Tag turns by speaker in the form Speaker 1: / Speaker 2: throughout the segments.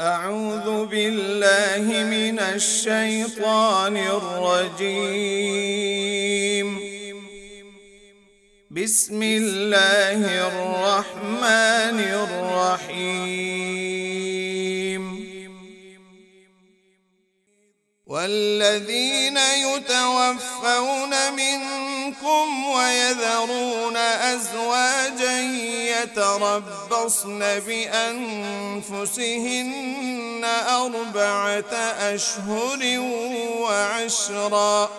Speaker 1: أعوذ بالله من الشيطان الرجيم. بسم الله الرحمن الرحيم. والذين يتوفون منكم ويذرون أزواجا يتربصن بأنفسهن 4 أشهر وعشرا،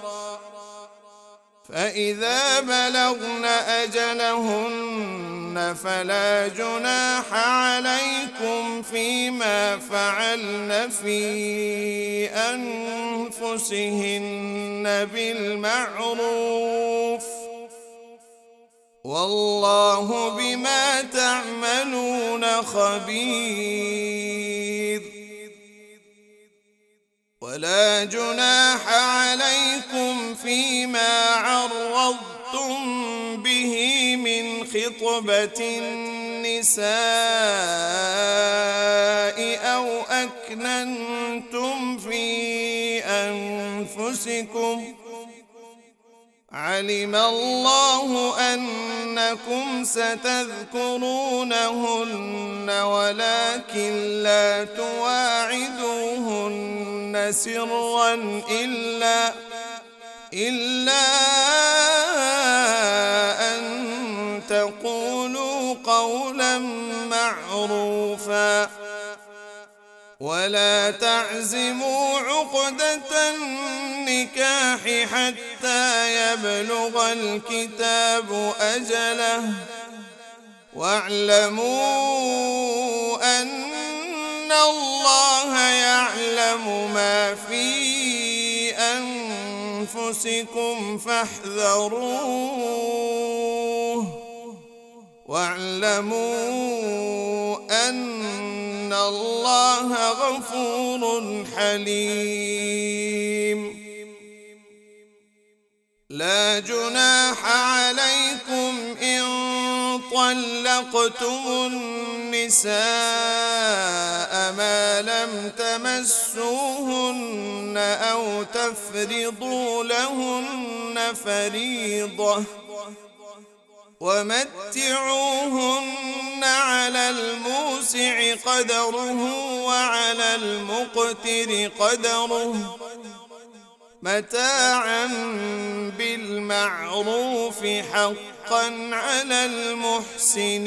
Speaker 1: فإذا بلغن أجلهن فلا جناح عليكم فيما فعلن في أنفسهن بالمعروف، والله بما تعملون خبير. ولا جناح عليكم فيما عرضتم به من خطبة النساء أو أكننتم في أنفسكم، علم الله أنكم ستذكرونهن ولكن لا تواعدوهن سرا إلا أن تقولوا قولا معروفا، ولا تعزموا عقدة النكاح حتى يبلغ الكتاب أجله، واعلموا أن الله يعلم ما في أنفسكم فاحذروه، واعلموا أن الله غفور حليم. لا جناح عليكم إن طلقتم النساء ما لم تمسوهن أو تفرضوا لهن فريضة، ومتعوهن على الموسع قدره وعلى المقتر قدره متاعا بالمعروف حقا على المحسنين.